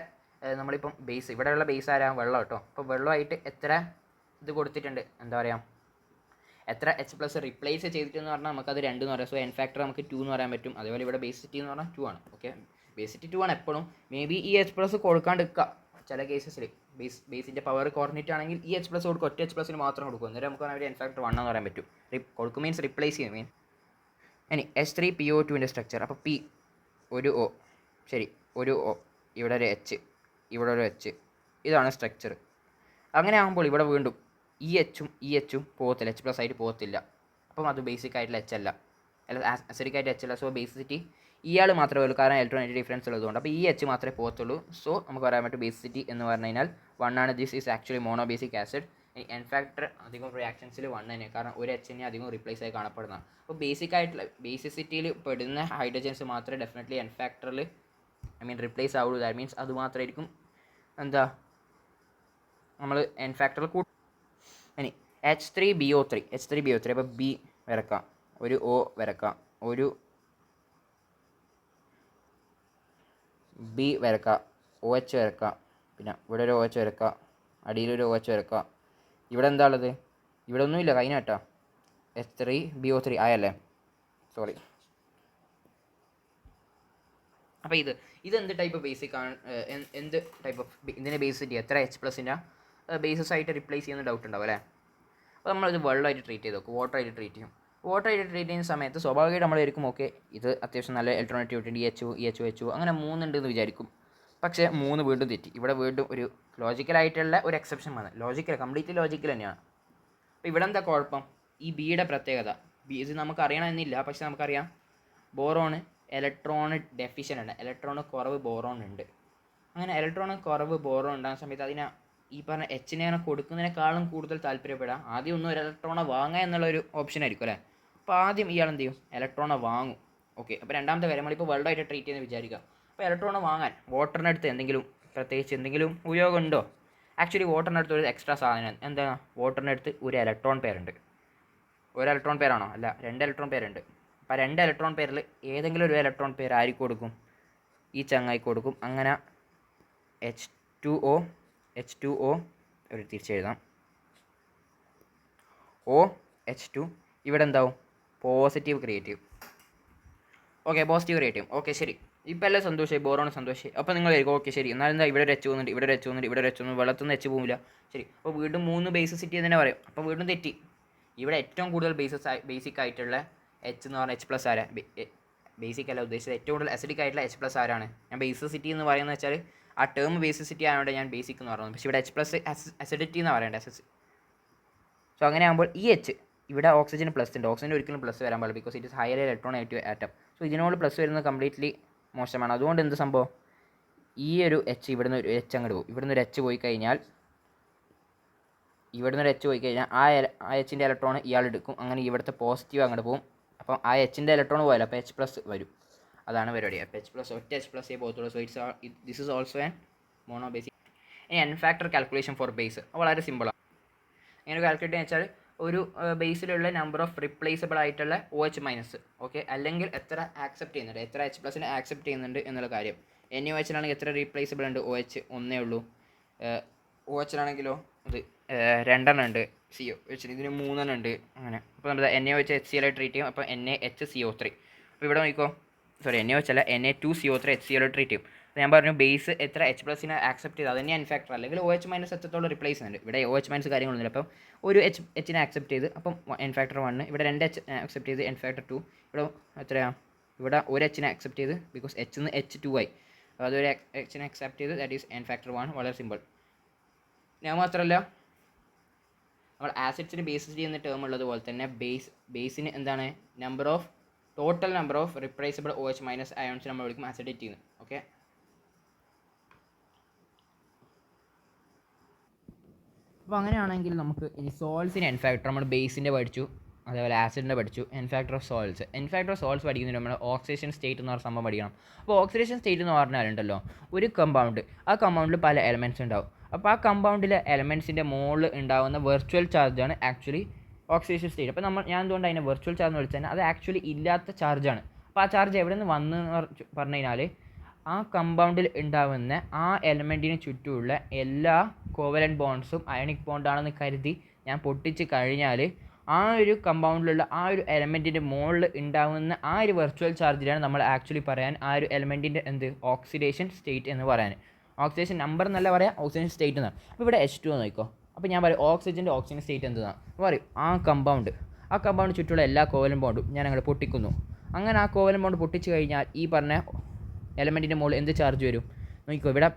Speaker 1: നമ്മളിപ്പം ബേസ്, ഇവിടെയുള്ള ബേസ് ആരാ, വെള്ളം കേട്ടോ. അപ്പോൾ വെള്ളമായിട്ട് എത്ര ഇത് കൊടുത്തിട്ടുണ്ട്, എന്താ പറയുക, എത്ര എച്ച് പ്ലസ് റിപ്ലേസ് ചെയ്തിട്ടെന്ന് പറഞ്ഞാൽ നമുക്കത് 2 എന്ന് പറയാം. സോ N ഫാക്ടർ നമുക്ക് 2 എന്ന് പറയാൻ പറ്റും. അതേപോലെ ഇവിടെ ബേസിറ്റി എന്ന് പറഞ്ഞാൽ 2 ആണ്. ഓക്കെ, ബേസിറ്റി 2 ആണ് എപ്പോഴും. മേ ബി ഈ എച്ച് പ്ലസ് കൊടുക്കാണ്ടിരിക്കുക ചില കേസസിൽ. ബേസിൻ്റെ പവർ കോർഡിനേറ്റ് ആണെങ്കിൽ ഈ എച്ച് പ്ലസ് കൊടുക്കും, ഒറ്റ എച്ച് പ്ലസിന് മാത്രം കൊടുക്കും. അന്നേരം നമുക്ക് പറയാൻ N ഫാക്ടർ 1 എന്ന് പറയാൻ പറ്റും. കൊടുക്കും മീൻസ് റിപ്ലേസ് ചെയ്യും മീൻ. ഇനി S3PO2 സ്ട്രക്ചർ. അപ്പോൾ P ഒരു O, ശരി, ഒരു O, ഇവിടെ ഒരു H, ഇവിടെ ഒരു H, ഇതാണ് സ്ട്രക്ചർ. അങ്ങനെ ആകുമ്പോൾ ഇവിടെ വീണ്ടും ഈ എച്ചും പോകത്തില്ല, H പ്ലസ് ആയിട്ട് പോകത്തില്ല. അപ്പം അത് ബേസിക് ആയിട്ടുള്ള H അല്ല, അസിഡിക് ആയിട്ട് H അല്ല. സോ ബേസിസിറ്റി ഇയാൾ മാത്രമേ ഉള്ളൂ, കാരണം ഇലക്ട്രോണിക് ഡിഫറൻസ് ഉള്ളതുകൊണ്ട്. അപ്പോൾ ഈ H മാത്രമേ പോകത്തുള്ളൂ. സോ നമുക്ക് പറയാൻ പറ്റും ബേസിസിറ്റി എന്ന് പറഞ്ഞു കഴിഞ്ഞാൽ 1 ആണ്. This is actually mono basic acid. N factor അധികം റിയാക്ഷൻസിൽ 1 തന്നെ, കാരണം ഒരു H അധികം റീപ്ലേസ് ആയി കാണപ്പെടുന്നതാണ്. അപ്പോൾ ബേസിക് ആയിട്ടുള്ള ബേസിസിറ്റിയിൽ പെടുന്ന ഹൈഡ്രജൻസ് മാത്രമേ ഡെഫിനറ്റ്ലി N ഫാക്ടറിൽ റീപ്ലേസ് ആവുള്ളൂ. ദാറ്റ് മീൻസ് അത് മാത്രമായിരിക്കും എന്താ നമ്മൾ N ഫാക്ടറിൽ കൂട്ടും. ഇനി H3BO3. അപ്പോൾ B വരക്കാം, ഒരു O വരക്കാം, ഒരു B വരക്കാം, OH വരക്കാം, പിന്നെ ഇവിടെ ഒരു OH വരക്കാം, അടിയിലൊരു OH വരക്കാം. ഇവിടെ എന്താ ഉള്ളത്, ഇവിടെ ഒന്നുമില്ല, കഴിഞ്ഞ കേട്ടോ. H3BO3 ആയല്ലേ, sorry. അപ്പോൾ ഇതെന്ത് ടൈപ്പ് ബേസിക് ആണ്, എന്ത് ടൈപ്പ് ഓഫ് ഇതിൻ്റെ ബേസിറ്റി, എത്ര എച്ച് പ്ലസിൻ്റെ ബേസസ് ആയിട്ട് റിപ്ലേസ് ചെയ്യുന്ന ഡൗട്ട് ഉണ്ടാവും അല്ലേ. അപ്പോൾ നമ്മളിത് വെള്ളമായിട്ട് ട്രീറ്റ് ചെയ്ത് നോക്കും, വാട്ടറായിട്ട് ട്രീറ്റ് ചെയ്യും. വാട്ടറായിട്ട് ട്രീറ്റ് ചെയ്യുന്ന സമയത്ത് സ്വാഭാവികമായിട്ട് നമ്മളായിരിക്കും ഓക്കെ ഇത് അത്യാവശ്യം നല്ല ഇലക്ട്രോണിക് EHO അങ്ങനെ 3 ഉണ്ടെന്ന് വിചാരിക്കും. പക്ഷേ 3 വീണ്ടും തെറ്റി. ഇവിടെ വീണ്ടും ഒരു ലോജിക്കലായിട്ടുള്ള ഒരു എക്സെപ്ഷൻ വന്നത്, കംപ്ലീറ്റ്ലി ലോജിക്കൽ തന്നെയാണ്. അപ്പോൾ ഇവിടെ എന്താ കുഴപ്പം, ഈ ബിയുടെ പ്രത്യേകത, ഇത് നമുക്ക് അറിയണമെന്നില്ല, പക്ഷെ നമുക്കറിയാം ബോറോൺ ഇലക്ട്രോൺ ഡെഫിഷ്യൻ്റ് ഉണ്ട്, ഇലക്ട്രോൺ കുറവ് ബോറോൺ ഉണ്ട്. അങ്ങനെ ഇലക്ട്രോൺ കുറവ് ബോറോൺ ഉണ്ടാകുന്ന സമയത്ത് അതിനെ ഈ പറഞ്ഞ Hനെ കൊടുക്കുന്നതിനേക്കാളും കൂടുതൽ താല്പര്യപ്പെടാം ആദ്യം ഒന്നും ഒരു ഇലക്ട്രോണെ വാങ്ങുക എന്നുള്ളൊരു ഓപ്ഷൻ ആയിരിക്കും അല്ലേ. അപ്പോൾ ആദ്യം ഇയാൾ എന്ത് ചെയ്യും, ഇലക്ട്രോണെ വാങ്ങും. ഓക്കെ, അപ്പോൾ രണ്ടാമത്തെ കാര്യം നമ്മളിപ്പോൾ വെള്ളമായിട്ട് ട്രീറ്റ് ചെയ്യുന്നത് വിചാരിക്കുക. അപ്പോൾ ഇലക്ട്രോണെ വാങ്ങാൻ വാട്ടറിനടുത്ത് എന്തെങ്കിലും ഉപയോഗം ഉണ്ടോ? ആക്ച്വലി വാട്ടറിനടുത്ത് ഒരു എക്സ്ട്രാ സാധനം എന്താ, വാട്ടറിനടുത്ത് ഒരു ഇലക്ട്രോൺ പെയറുണ്ട്. ഒരു ഇലക്ട്രോൺ പെയറാണോ, അല്ല 2 ഇലക്ട്രോൺ പെയറുണ്ട്. അപ്പോൾ 2 ഇലക്ട്രോൺ പെയറിൽ ഏതെങ്കിലും ഒരു ഇലക്ട്രോൺ പെയർ ആർക്ക് കൊടുക്കും, ഈ ചങ്ങായി കൊടുക്കും. അങ്ങനെ H2O ഒരു തിരിച്ചെഴുതാം, OH2, ഇവിടെ എന്താവും, പോസിറ്റീവ് ക്രിയേറ്റ് ചെയ്യും. ഓക്കെ, പോസിറ്റീവ് ക്രിയേറ്റ് ചെയ്യും. ഓക്കെ, ശരി. ഇപ്പം എല്ലാം സന്തോഷമായി, ബോറോണ് സന്തോഷമായി. അപ്പോൾ നിങ്ങൾ വരും ഓക്കെ ശരി, എന്നാലും എന്താ ഇവിടെ ഒരു എച്ച് പോകുന്നുണ്ട്, ഇവിടെ ഒരു എച്ച് പോകുന്നുണ്ട്, ഇവിടെ ഒരു എച്ച് പോകുന്നു, വെള്ളത്തുനിന്ന് എച്ച് പോകില്ല. ശരി, അപ്പോൾ വീണ്ടും 3 ബേസ് സിറ്റി എന്ന് തന്നെ പറയും. അപ്പോൾ വീണ്ടും തെറ്റി. ഇവിടെ ഏറ്റവും കൂടുതൽ ബേസിക് ആയിട്ടുള്ള എച്ച് എന്ന് പറഞ്ഞാൽ എച്ച് പ്ലസ് ആരാ, ബേസിക് അല്ല ഉദ്ദേശിച്ചത്, ഏറ്റവും കൂടുതൽ അസിഡിക് ആയിട്ടുള്ള എച്ച് പ്ലസ് ആരാണ്. ഞാൻ ബേസ് സിറ്റി എന്ന് പറയുന്നത് വെച്ചാൽ ആ ടേം ബേസ് സിറ്റി ആയതുകൊണ്ട് ഞാൻ ബേസിക് എന്ന് പറയുന്നത്. പക്ഷേ ഇവിടെ എച്ച് പ്ലസ് അസിഡിറ്റി എന്ന് പറയേണ്ടത്. സോ അങ്ങനെ ആകുമ്പോൾ ഈ എച്ച് ഇവിടെ ഓക്സിജൻ പ്ലസ് ഉണ്ട്, ഓക്സിജൻ ഒരിക്കലും പ്ലസ് വരാൻ പാടില്ല, because it is higher electron negative atom. So ഇതിനോട് പ്ലസ് വരുന്നത് കംപ്ലീറ്റ്ലി മോശമാണ്. അതുകൊണ്ട് എന്ത് സംഭവം, ഈ ഒരു എച്ച് ഇവിടുന്ന് ഒരു എച്ച് അങ്ങോട്ട് പോകും. ഇവിടുന്ന് ഒരു എച്ച് പോയി കഴിഞ്ഞാൽ ആ എച്ചിൻ്റെ ഇലക്ട്രോൺ ഇയാൾ എടുക്കും. അങ്ങനെ ഇവിടുത്തെ പോസിറ്റീവ് അങ്ങോട്ട് പോകും. അപ്പം ആ എച്ചിൻ്റെ ഇലക്ട്രോൺ പോയാലോ, അപ്പോൾ എച്ച് പ്ലസ് വരും. അതാണ് പരിപാടി. അപ്പോൾ എച്ച് പ്ലസ് ഒറ്റ എച്ച് പ്ലസ് പോകത്തുള്ളൂ. So this is also an monobasic. ഇനി N factor calculation for base വളരെ സിമ്പിളാണ്. എങ്ങനെ കാൽക്കുലേറ്റ് ചെയ്യുക വെച്ചാൽ ഒരു ബേസിലുള്ള നമ്പർ ഓഫ് റിപ്ലേസബിൾ ആയിട്ടുള്ള OH മൈനസ്, ഓക്കെ, അല്ലെങ്കിൽ എത്ര ആക്സെപ്റ്റ് ചെയ്യുന്നുണ്ട്, എത്ര എച്ച് പ്ലസിനെ ആക്സെപ്റ്റ് ചെയ്യുന്നുണ്ട് എന്നുള്ള കാര്യം. NaOH ആണെങ്കിൽ എത്ര റീപ്ലേസബിൾ ഉണ്ട്, OH ഒന്നേ ഉള്ളൂ. OH ആണെങ്കിലോ അത് 2 ഉണ്ട്. COH ഇതിന് 3 ഉണ്ട്. അങ്ങനെ അപ്പോൾ നമ്മൾ NaOH HCl ട്രീറ്റ് ചെയ്യും. അപ്പോൾ NaHCO3. അപ്പോൾ ഇവിടെ നോക്കിക്കോ, സോറി NaOH അല്ല, Na2CO3 HCl ട്രീറ്റ് ചെയ്യും. ഞാൻ പറഞ്ഞു ബേസ് എത്ര എച്ച് പ്ലസിനെ ആക്സെപ്റ്റ് ചെയ്ത്, അത് തന്നെ എൻ ഫാക്ടർ, അല്ലെങ്കിൽ OH മൈനസ് എത്രത്തോളം റിപ്ലേസ് ഉണ്ട്. ഇവിടെ OH മൈനസ് കാര്യങ്ങളൊന്നുമില്ല. അപ്പം ഒരു എച്ചിനെ ആക്സെപ്റ്റ് ചെയ്ത്, അപ്പം എൻ ഫാക്ടർ 1, ഇവിടെ 2 എച്ച് ആക്സെപ്റ്റ് ചെയ്ത് എൻ ഫാക്ടർ 2, ഇവിടെ എത്രയാണ്, ഇവിടെ ഒരു എച്ചിനെ ആക്സെപ്റ്റ് ചെയ്ത്, ബിക്കോസ് എച്ച് നിന്ന് H2 ആയി, അതൊരു എച്ചിനെ ആക്സെപ്റ്റ് ചെയ്ത്, ദാറ്റ് ഈസ് എൻ ഫാക്ടർ 1. വളരെ സിമ്പിൾ. ഞാൻ മാത്രമല്ല, നമ്മൾ ആസിഡ്സിന് ബേസിസ് ചെയ്യുന്ന ടേം ഉള്ളതുപോലെ തന്നെ ബേസിന് എന്താണ്, total number of replaceable OH minus ions നമ്മൾ വിളിക്കും അസിഡിറ്റി എന്ന്. ഓക്കെ, അപ്പോൾ അങ്ങനെയാണെങ്കിൽ നമുക്ക് ഇനി സോൾസിന് എൻ ഫാക്ടർ നമ്മൾ ബേസിൻ്റെ പഠിച്ചു, അതേപോലെ ആസിഡിൻ്റെ പഠിച്ചു. എൻ ഫാക്ടർ ഓഫ് സോൾസ് പഠിക്കുന്നതിന് നമ്മൾ ഓക്സിഡേഷൻ സ്റ്റേറ്റ് എന്ന് പറഞ്ഞ സംഭവം പഠിക്കണം. അപ്പോൾ ഓക്സിഡേഷൻ സ്റ്റേറ്റ് എന്ന് പറഞ്ഞാലുണ്ടല്ലോ, ഒരു കമ്പൗണ്ട്, ആ കമ്പൗണ്ടിൽ പല എലമെൻറ്റ്സ് ഉണ്ടാവും. അപ്പോൾ ആ കമ്പൗണ്ടിലെ എലമെൻറ്റ്സിൻ്റെ മുകളിൽ ഉണ്ടാകുന്ന വെർച്വൽ ചാർജാണ് ആക്ച്വലി ഓക്സിഡേഷൻ സ്റ്റേറ്റ്. അപ്പോൾ ഞാൻ എന്തുകൊണ്ട് അതിനെ വെർച്വൽ ചാർജ് എന്ന് വിളിച്ചാൽ അത് ആക്ച്വലി ഇല്ലാത്ത ചാർജാണ്. അപ്പോൾ ആ ചാർജ് എവിടെ നിന്ന് വന്നെന്ന് പറഞ്ഞു കഴിഞ്ഞാൽ ആ കമ്പൗണ്ടിൽ ഉണ്ടാകുന്ന ആ എലമെൻറ്റിന് ചുറ്റുമുള്ള എല്ലാ കോവലൻറ്റ് ബോൺസും അയണിക് ബോണ്ടാണെന്ന് കരുതി ഞാൻ പൊട്ടിച്ച് കഴിഞ്ഞാൽ ആ ഒരു കമ്പൗണ്ടിലുള്ള ആ ഒരു എലമെൻറ്റിൻ്റെ മുകളിൽ ഉണ്ടാകുന്ന ആ ഒരു വെർച്വൽ ചാർജിലാണ് നമ്മൾ ആക്ച്വലി പറയാൻ ആ ഒരു എലമെൻറ്റിൻ്റെ ഓക്സിഡേഷൻ സ്റ്റേറ്റ് എന്ന് പറയാൻ. ഓക്സിഡേഷൻ നമ്പർ എന്നല്ല പറയാം, ഓക്സിഡേഷൻ സ്റ്റേറ്റ് എന്നാണ്. അപ്പോൾ ഇവിടെ H2 നോക്കിക്കോ. അപ്പോൾ ഞാൻ പറയും ഓക്സിജൻ സ്റ്റേറ്റ് എന്താണ് പറയും, ആ കമ്പൗണ്ട് ചുറ്റുള്ള എല്ലാ കോവലൻറ്റ് ബോണ്ടും ഞാൻ അങ്ങോട്ട് പൊട്ടിക്കുന്നു. അങ്ങനെ ആ കോവലൻറ്റ് ബോണ്ട് പൊട്ടിച്ച് കഴിഞ്ഞാൽ ഈ പറഞ്ഞ എലമെൻറ്റിൻ്റെ മുകളിൽ എന്ത് ചാർജ് വരും നോക്കിക്കോ. ഇവിടെ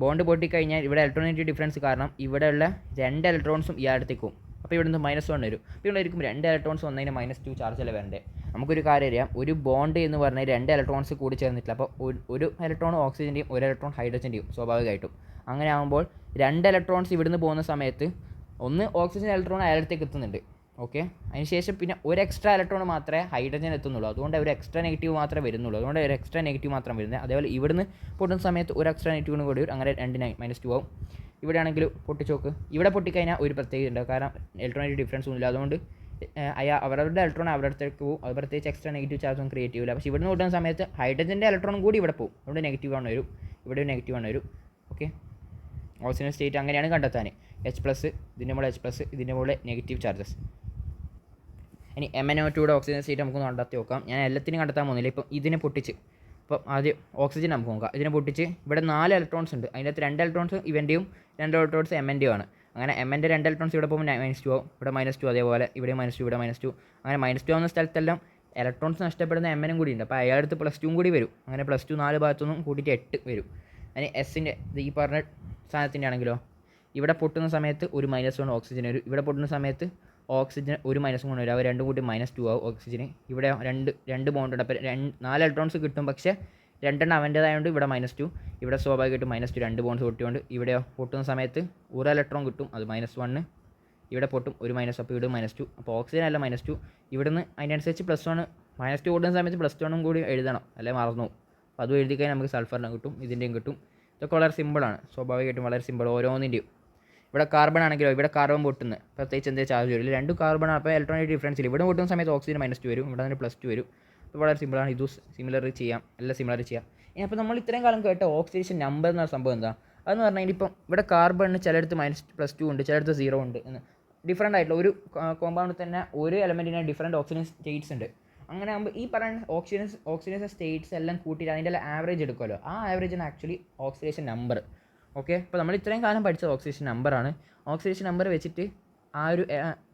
Speaker 1: ബോണ്ട് പൊട്ടിക്കഴിഞ്ഞാൽ ഇവിടെ ഇലക്ട്രോണെഗറ്റീവ് ഡിഫറൻസ് കാരണം ഇവിടെയുള്ള 2 ഇലക്ട്രോൺസും ഇയാളത്തേക്കും. അപ്പോൾ ഇവിടെ നിന്ന് -1 വരും. അപ്പോൾ ഇവിടെ ഇരിക്കും 2 ഇലക്ട്രോൺസ് വന്നതിന് -2 ചാർജ് അല്ലേ വരണ്ടേ. നമുക്കൊരു കാര്യം അറിയാം, ഒരു ബോണ്ട് എന്ന് പറഞ്ഞാൽ 2 ഇലക്ട്രോൺസ് കൂടി ചേർന്നിട്ടില്ല. അപ്പോൾ ഒരു ഇലക്ട്രോൺ ഓക്സിജൻ്റെയും ഒരു ഇലക്ട്രോൺ ഹൈഡ്രജൻ്റെയും സ്വാഭാവികമായിട്ടും. അങ്ങനെ ആകുമ്പോൾ 2 ഇലക്ട്രോൺസ് ഇവിടുന്ന് പോകുന്ന സമയത്ത് ഒന്ന് ഓക്സിജൻ ഇലക്ട്രോൺ അയാളത്തേക്ക് എത്തുന്നുണ്ട്. ഓക്കെ, അതിനുശേഷം പിന്നെ ഒരു എക്സ്ട്രാ ഇലക്ട്രോൺ മാത്രമേ ഹൈഡ്രജൻ എത്തുന്നുള്ളൂ. അതുകൊണ്ട് ഒരു എക്സ്ട്രാ നെഗറ്റീവ് മാത്രമേ വരുന്നുള്ളൂ. അതുകൊണ്ട് ഒരു എക്സ്ട്രാ നെഗറ്റീവ് മാത്രം വരുന്നത്. അതേപോലെ ഇവിടുന്ന് പൊട്ടുന്ന സമയത്ത് ഒരു എക്സ്ട്രാ നെഗറ്റീവിനും കൂടി വരും. അങ്ങനെ 2 -2 ആവും. ഇവിടെ ആണെങ്കിൽ പൊട്ടിച്ചോക്ക്, ഇവിടെ പൊട്ടിക്കഴിഞ്ഞാൽ ഒരു പ്രത്യേകത ഉണ്ട്, കാരണം ഇലക്ട്രോണിക് ഡിഫറൻസ് ഒന്നുമില്ല. അതുകൊണ്ട് അവരുടെ ഇലക്ട്രോൺ അവരുടെ അടുത്തേക്ക് പോകും. അത് പ്രത്യേകിച്ച് എക്സ്ട്രാ നെഗറ്റീവ് ചാർജ് ഒന്നും ക്രിയേറ്റ് ചെയ്യില്ല. പക്ഷേ ഇവിടുന്ന് പൊട്ടുന്ന സമയത്ത് ഹൈഡ്രജൻ്റെ ഇലക്ട്രോണും കൂടി ഇവിടെ പോകും. അതുകൊണ്ട് നെഗറ്റീവ് ആണ് വരും, ഇവിടെ നെഗറ്റീവ് ആണ് വരും. ഓക്കെ, ഓക്സിജൻ സ്റ്റേറ്റ് അങ്ങനെയാണ് കണ്ടെത്താൻ. H+, ഇതിൻ്റെ മുകളിൽ H+, ഇതിൻ്റെ മുകളിൽ നെഗറ്റീവ് ചാർജസ്. ഇനി MnO2യുടെ ഓക്സിജൻ സ്റ്റേറ്റ് നമുക്ക് കണ്ടെത്തി നോക്കാം. ഞാൻ എല്ലാത്തിനും കണ്ടെത്താൻ പോകുന്നില്ല. ഇപ്പം ഇതിനെ പൊട്ടിച്ച്, ഇപ്പം ആദ്യം ഓക്സിജൻ നമുക്ക് നോക്കാം. ഇതിനെ പൊട്ടിച്ച് ഇവിടെ 4 ഇലക്ട്രോൺസ് ഉണ്ട്. അതിൻ്റെ അകത്ത് 2 ഇലക്ട്രോൺസ് ഇവൻ്റെയും 2 ഇലക്ട്രോൺസ് Mൻ്റെയും ആണ്. അങ്ങനെ Mൻ്റെ 2 ഇലക്ട്രോൺസ് ഇവിടെ പോകുമ്പോൾ -2 ആവും, ഇവിടെ -2, അതേപോലെ ഇവിടെ -2, ഇവിടെ -2. അങ്ങനെ -2 ആവുന്ന സ്ഥലത്തെല്ലാം ഇലക്ട്രോൺസ് നഷ്ടപ്പെടുന്ന Mനും കൂടി ഉണ്ട്. അപ്പോൾ അയാളടുത്ത് +2 കൂടി വരും. അങ്ങനെ +2 4 ഭാഗത്തുനിന്നും കൂട്ടിയിട്ട് 8 വരും. അതിന് Sൻ്റെ ഈ പറഞ്ഞ സാധനത്തിൻ്റെ ആണെങ്കിലോ, ഇവിടെ പൊട്ടുന്ന സമയത്ത് ഒരു -1 ഓക്സിജൻ വരും. ഇവിടെ പൊട്ടുന്ന സമയത്ത് ഓക്സിജൻ ഒരു -1 വരും. അവർ രണ്ടും കൂടി -2 ആവും ഓക്സിജന്. ഇവിടെ രണ്ട് ബോണ്ട് ഉണ്ട്. അപ്പോൾ 4 ഇലക്ട്രോൺസ് കിട്ടും. പക്ഷേ 2 അവൻ്റേതായതുകൊണ്ട് ഇവിടെ -2, ഇവിടെ സ്വാഭാവികമായിട്ടും -2 2 ബോൺസ് പൊട്ടിയുണ്ട്. ഇവിടെ പൊട്ടുന്ന സമയത്ത് ഒരു ഇലക്ട്രോൺ കിട്ടും, അത് -1. ഇവിടെ പൊട്ടും ഒരു -, അപ്പോൾ ഇവിടെ -2. അപ്പോൾ ഓക്സിജൻ അല്ല -2. ഇവിടുന്ന് അതിനനുസരിച്ച് +1 -2 പൊട്ടുന്ന സമയത്ത് +1 കൂടി എഴുതണം, അല്ലെ മറന്നു. അപ്പോൾ അതും എഴുതി കഴിഞ്ഞാൽ നമുക്ക് സൾഫറിനെ കിട്ടും, ഇതിൻ്റെയും കിട്ടും. ഇതൊക്കെ വളരെ സിമ്പിളാണ്, സ്വാഭാവികമായിട്ടും വളരെ സിമ്പിൾ ഓരോന്നിൻ്റെയും. ഇവിടെ കാർബൺ ആണെങ്കിലോ, ഇവിടെ കാർബൺ പൊട്ടുന്നത് പ്രത്യേകിച്ച് എന്തെങ്കിലും ചാർജ് വരില്ല. 2 കാർബൺ, അപ്പോൾ ഇലക്ട്രോണിക് ഡിഫറൻസ് ഇല്ല. ഇവിടെ പൊട്ടുന്ന സമയത്ത് ഓക്സിജൻ -2 വരും, ഇവിടെ നിന്ന് +2 വരും. അപ്പോൾ വളരെ സിമ്പിളാണ്. ഇത് സിമിലർ ചെയ്യാം, എല്ലാം സിമിലർ ചെയ്യാം. ഇനി അപ്പോൾ നമ്മൾ ഇത്രയും കാലം കേട്ട ഓക്സിഡേഷൻ നമ്പർ എന്ന സംഭവം എന്താ അതെന്ന് പറഞ്ഞാൽ, ഇപ്പം ഇവിടെ കാർബണിന് ചിലയിടത്ത് -2 ഉണ്ട്, ചിലയിടത്ത് 0 ഉണ്ട് എന്ന് ഡിഫറൻ്റ് ആയിട്ടുള്ള ഒരു കോമ്പൗണ്ടിൽ തന്നെ ഒരു എലമെൻറ്റിന് ഡിഫറൻറ്റ് ഓക്സിജൻ സ്റ്റേറ്റ്സ് ഉണ്ട്. അങ്ങനെ ആകുമ്പോൾ ഈ പറയുന്ന ഓക്സിജനേഷൻ സ്റ്റേറ്റ്സ് എല്ലാം കൂട്ടിയിട്ട് അതിൻ്റെ ആവറേജ് എടുക്കുമല്ലോ, ആ ആവറേജാണ് ആക്ച്വലി ഓക്സിഡേഷൻ നമ്പർ. ഓക്കെ, അപ്പോൾ നമ്മൾ ഇത്രയും കാലം പഠിച്ചത് ഓക്സിഡേഷൻ നമ്പറാണ്. ഓക്സിഡേഷൻ നമ്പർ വെച്ചിട്ട് ആ ഒരു